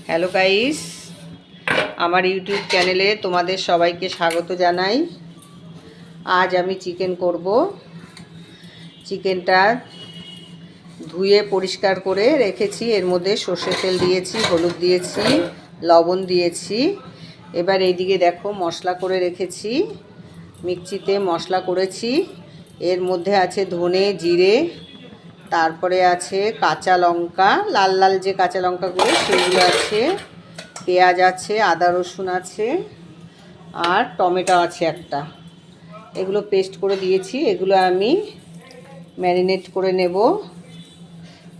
Hello guys, আমার YouTube চ্যানেলে তোমাদের সবাইকে স্বাগত জানাই। আজ আমি চিকেন করব। চিকেনটা ধুয়ে পরিষ্কার করে রেখেছি। এর মধ্যে সর্ষের তেল দিয়েছি, হলুদ দিয়েছি, লবণ দিয়েছি। এবার এইদিকে দেখো মশলা করে রেখেছি। মিক্সিতে মশলা করেছি। এর মধ্যে আছে ধনে, জিরে, তারপরে আছে কাঁচা লঙ্কা, লাল লাল যে কাঁচা লঙ্কাগুলো সেগুলো আছে, পেঁয়াজ আছে, আদা রসুন আছে, আর টমেটো আছে একটা। এগুলো পেস্ট করে দিয়েছি। এগুলো আমি ম্যারিনেট করে নেব।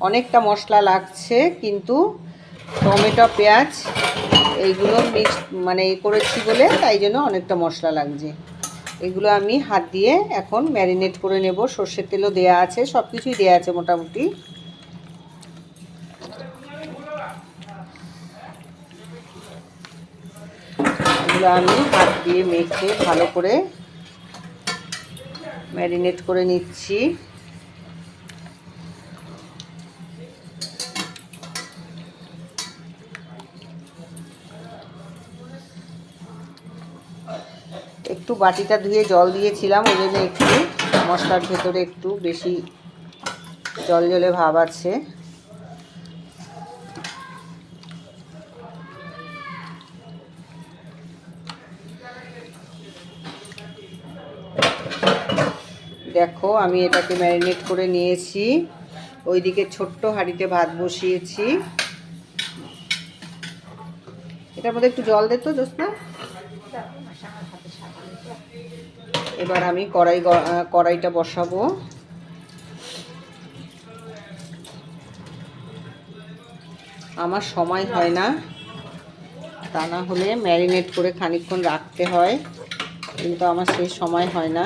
অনেকটা মশলা লাগছে, কিন্তু টমেটো পেঁয়াজ এইগুলো মিক্স করেছি বলে তাই জন্য অনেকটা মশলা লাগছে। এগুলো আমি হাত দিয়ে এখন ম্যারিনেট করে নেব। সর্ষের তেলও দেয়া আছে, সব কিছুই দেওয়া আছে মোটামুটি। এগুলো আমি হাত দিয়ে মেখে ভালো করে ম্যারিনেট করে নিচ্ছি। একটু বাটিটা ধুয়ে জল দিয়েছিলাম, ওই জন্য একটু মশলার ভেতরে একটু বেশি জল জলে ভাব আছে। দেখো আমি এটাকে ম্যারিনেট করে নিয়েছি। ওইদিকে ছোট্ট হাঁড়িতে ভাত বসিয়েছি। এটার মধ্যে একটু জল দে তো জোৎস্না। এবার আমি কড়াইটা বসাবো। আমার সময় হয় না, তা না হলে ম্যারিনেট করে খানিকক্ষণ রাখতে হয়, কিন্তু আমার সেই সময় হয় না।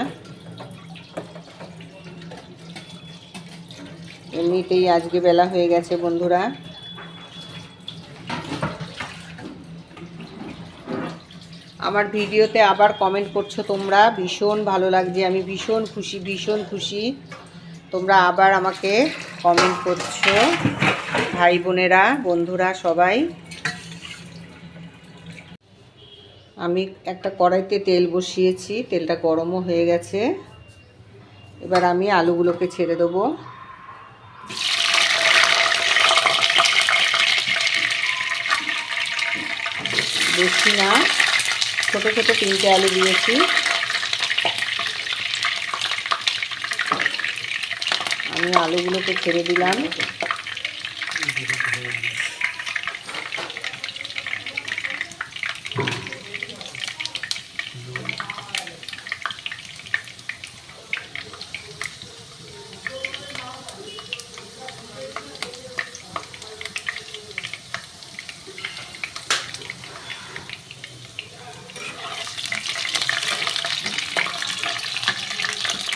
এমনিতেই আজকে বেলা হয়ে গেছে বন্ধুরা। আমার ভিডিওতে আবার কমেন্ট করছো তোমরা, ভীষণ ভালো লাগছে। আমি ভীষণ খুশি। তোমরা আবার আমাকে কমেন্ট করছো, ভাই বোনেরা, বন্ধুরা সবাই। আমি একটা কড়াইতে তেল বসিয়েছি, তেলটা গরমও হয়ে গেছে। এবার আমি আলুগুলোকে ছেড়ে দেবো। বেশি না, ছোট ছোট 3টে আলু দিয়েছি। আমি আলুগুলোকে ছেড়ে দিলাম।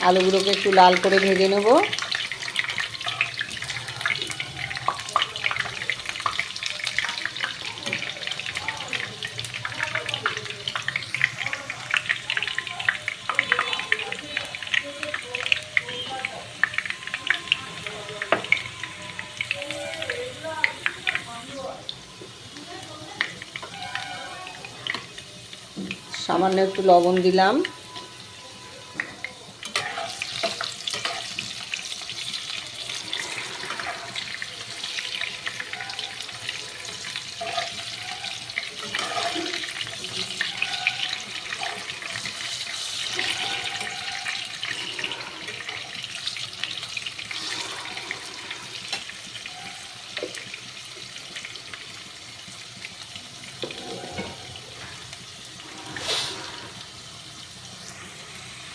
আলুগুলোকে একটু লাল করে ভেজে নেব। সামান্য একটু লবণ দিলাম।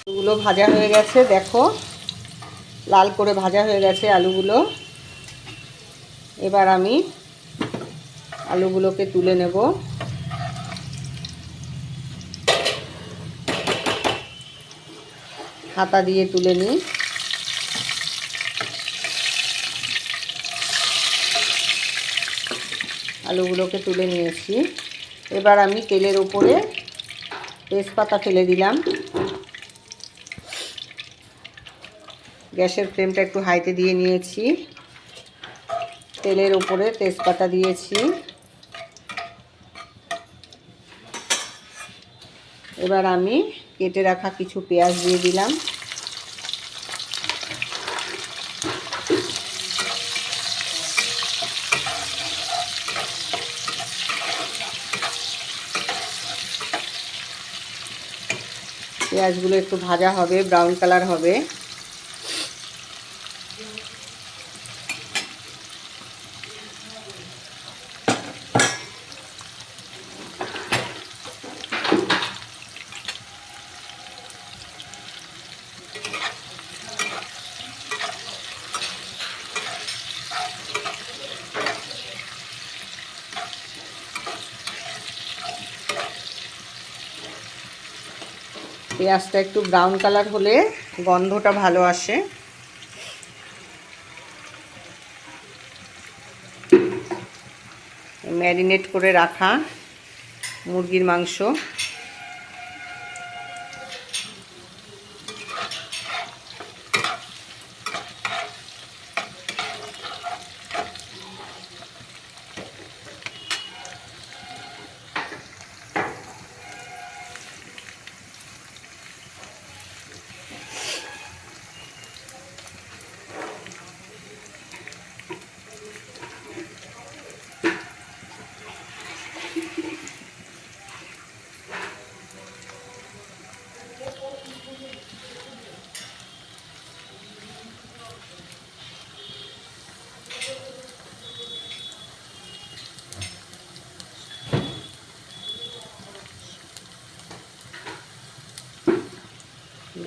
আলুগুলো ভাজা হয়ে গেছে, দেখো লাল করে ভাজা হয়ে গেছে আলুগুলো। এবার আমি আলুগুলোকে তুলে নেব। হাতা দিয়ে তুলে নিই। আলুগুলোকে তুলে নিয়েছি। এবার আমি তেলের উপরে তেজপাতা ফেলে দিলাম। গ্যাসের ফ্লেমটা একটু হাইতে দিয়ে নিয়েছি। তেলের উপরে তেজপাতা দিয়েছি। এবার আমি কেটে রাখা কিছু পেঁয়াজ দিয়ে দিলাম। পেঁয়াজগুলো একটু ভাজা হবে, ব্রাউন কালার হবে। পেঁয়াজটা একটু ব্রাউন কালার হলে গন্ধটা ভালো আসে। ম্যারিনেট করে রাখা মুরগির মাংস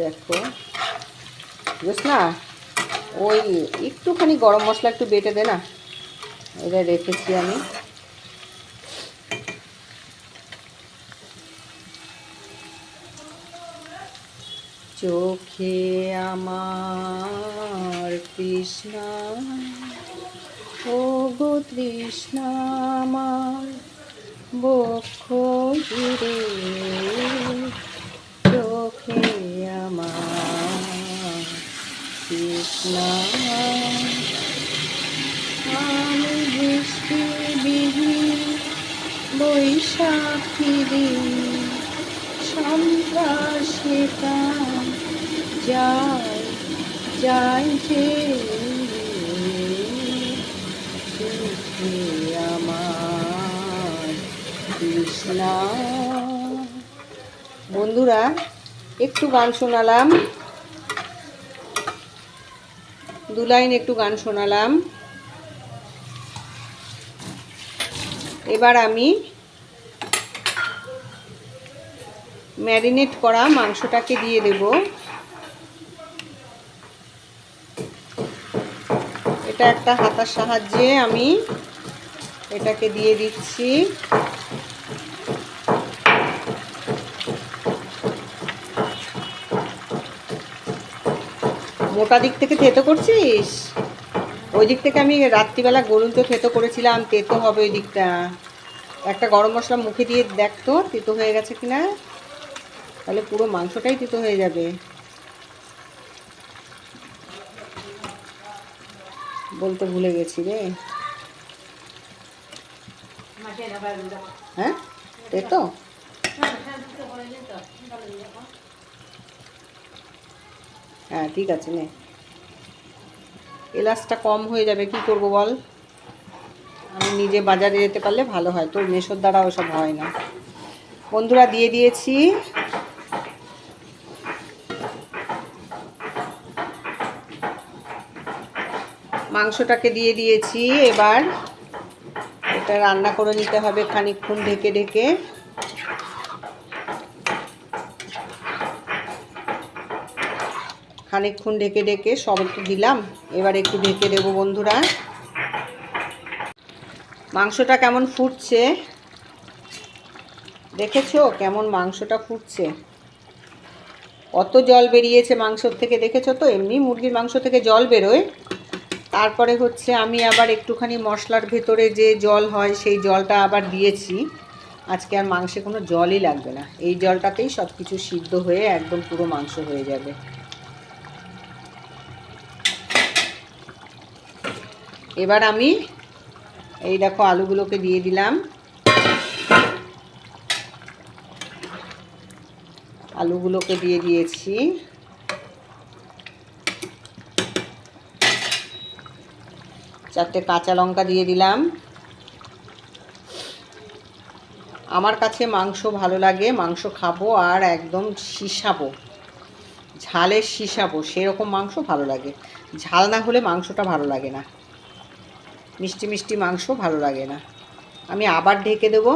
দেখো, বুঝছ না, ওই একটুখানি গরম মশলা একটু বেটে দে না, এটা রেখেছি আমি। চোখে আমার তৃষ্ণা, ও গো তৃষ্ণা আমার বক্ষ জুড়ে, চোখে আমার তৃষ্ণা। আমি বৃষ্টি বিহীন বৈশাখী দিন, সন্ত্রাসীটা যায় যায় যে, চোখে আমার তৃষ্ণা। বন্ধুরা, একটু গান শোনালাম, 2 লাইন একটু গান শোনালাম। এবার আমি ম্যারিনেট করা মাংসটাকে দিয়ে দেব। এটা একটা হাতার সাহায্যে আমি এটাকে দিয়ে দিচ্ছি। মোটা দিক থেকে থেতো করছিস? ওই দিক থেকে আমি রাত্রিবেলা গরুঞ্চ থেতো করেছিলাম, তেতো হবে ওই দিকটা। একটা গরম মশলা মুখে দিয়ে দেখ তো তেতো হয়ে গেছে কিনা, তাহলে পুরো মাংসটাই তেতো হয়ে যাবে। বলতে ভুলে গেছি রে। হ্যাঁ, তেতো? হ্যাঁ ঠিক আছে, নে। এলাচটা কম হয়ে যাবে, কি করব বল। আমি নিজে বাজারে যেতে পারলে ভালো হয়, তোর মেশোর দ্বারা ওসব হয় না। বন্ধুরা, দিয়ে দিয়েছি মাংসটাকে, দিয়ে দিয়েছি। এবার এটা রান্না করে নিতে হবে খানিকক্ষণ ঢেকে ঢেকে। খানিকক্ষণ ঢেকে ঢেকে সব একটু দিলাম, এবার একটু ঢেকে দেবো। বন্ধুরা, মাংসটা কেমন ফুটছে দেখেছো? কেমন মাংসটা ফুটছে, কত জল বেরিয়েছে মাংসর থেকে, দেখেছো তো? এমনি মুরগির মাংস থেকে জল বেরোয়, তারপরে হচ্ছে আমি আবার একটুখানি মশলার ভেতরে যে জল হয় সেই জলটা আবার দিয়েছি। আজকে আর মাংসে কোনো জলই লাগবে না, এই জলটাতেই সব কিছু সিদ্ধ হয়ে একদম পুরো মাংস হয়ে যাবে। এবার আমি এই দেখো আলুগুলোকে দিয়ে দিলাম। আলুগুলোকে দিয়ে দিয়েছি। চারটে কাঁচা লঙ্কা দিয়ে দিলাম। আমার কাছে মাংস ভালো লাগে, মাংস খাবো আর একদম শিশাবো, ঝালের শিশাবো, সেরকম মাংস ভালো লাগে। ঝাল না হলে মাংসটা ভালো লাগে না, মিষ্টি মিষ্টি মাংস ভালো লাগে না। আমি আবার ঢেকে দেব,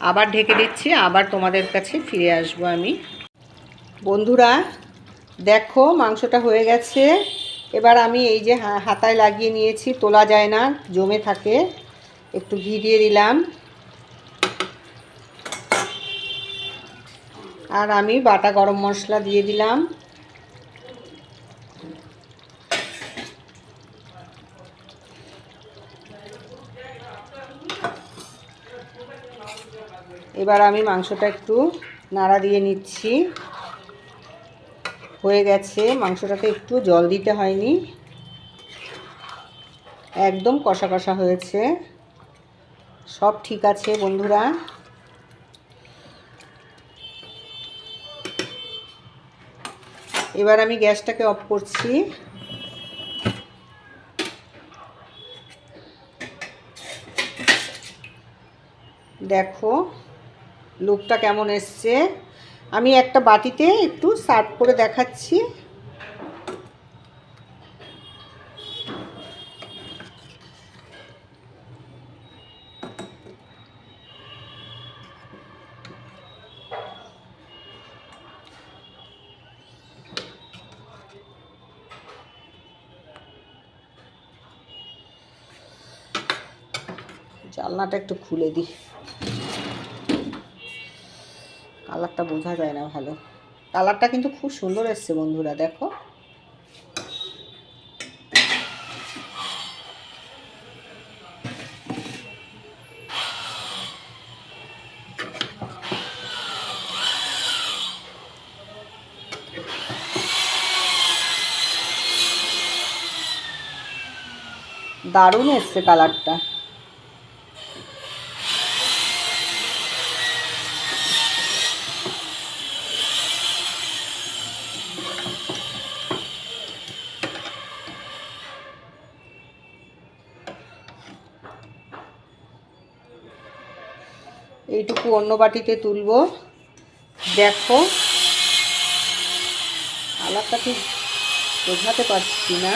আবার ঢেকে দিচ্ছি, আবার তোমাদের কাছে ফিরে আসবো আমি। বন্ধুরা দেখো মাংসটা হয়ে গেছে। এবার আমি এই যে হাতায় লাগিয়ে নিয়েছি, তোলা যায় না, জমে থাকে। একটু ঘি দিয়ে দিলাম, আর আমি বাটা গরম মশলা দিয়ে দিলাম। এবার আমি মাংসটা একটু নাড়া দিয়ে নিচ্ছি। হয়ে গেছে, মাংসটাতে একটু জল দিতে হয়নি, একদম কষা কষা হয়েছে, সব ঠিক আছে বন্ধুরা। এবার আমি গ্যাসটাকে অফ করছি। দেখো লুকটা কেমন এসছে। আমি একটা বাটিতে একটু সার্ভ করে দেখাচ্ছি। জানলাটা একটু খুলে দিই, কালারটা বোঝা যায় না ভালো। কালারটা কিন্তু খুব সুন্দর এসছে বন্ধুরা, দেখো। দারুণ এসছে কালারটা। এইটুকু অন্য বাটিতে তুলবো। দেখো কালারটা ঠিক বোঝাতে পারছি না।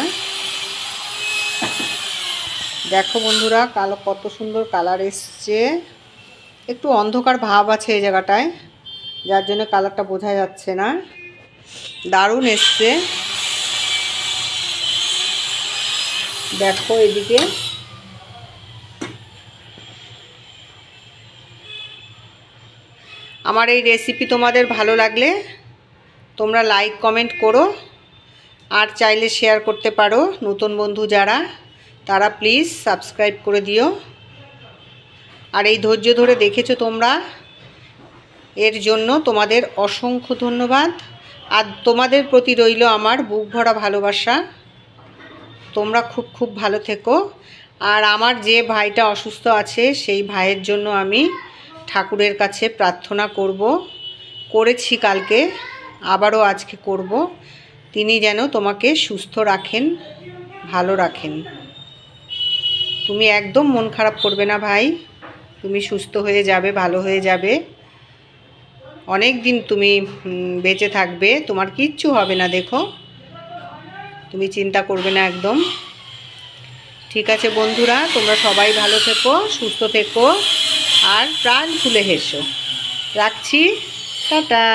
দেখো বন্ধুরা কালো কত সুন্দর কালার এসছে। একটু অন্ধকার ভাব আছে এই জায়গাটায়, যার জন্য কালারটা বোঝা যাচ্ছে না। দারুণ এসছে। দেখো এদিকে আমার এই রেসিপি তোমাদের ভালো লাগলে তোমরা লাইক কমেন্ট করো, আর চাইলে শেয়ার করতে পারো। নতুন বন্ধু যারা তারা প্লিজ সাবস্ক্রাইব করে দিও। আর এই ধৈর্য ধরে দেখেছো তোমরা, এর জন্য তোমাদের অসংখ্য ধন্যবাদ। আর তোমাদের প্রতি রইল আমার বুক ভরা ভালোবাসা। তোমরা খুব খুব ভালো থেকো। আর আমার যে ভাইটা অসুস্থ আছে সেই ভাইয়ের জন্য আমি ঠাকুরের কাছে প্রার্থনা করেছি কালকে, আবারও আজকে করব। তিনি যেন তোমাকে সুস্থ রাখেন, ভালো রাখেন। তুমি একদম মন খারাপ করবে না ভাই, তুমি সুস্থ হয়ে যাবে, ভালো হয়ে যাবে, অনেক দিন তুমি বেঁচে থাকবে, তোমার কিচ্ছু হবে না। দেখো তুমি চিন্তা করবে না একদম। ঠিক আছে বন্ধুরা, তোমরা সবাই ভালো থেকো, সুস্থ থেকো, আর প্রাণ খুলে হেসো। রাখছি, টাটা।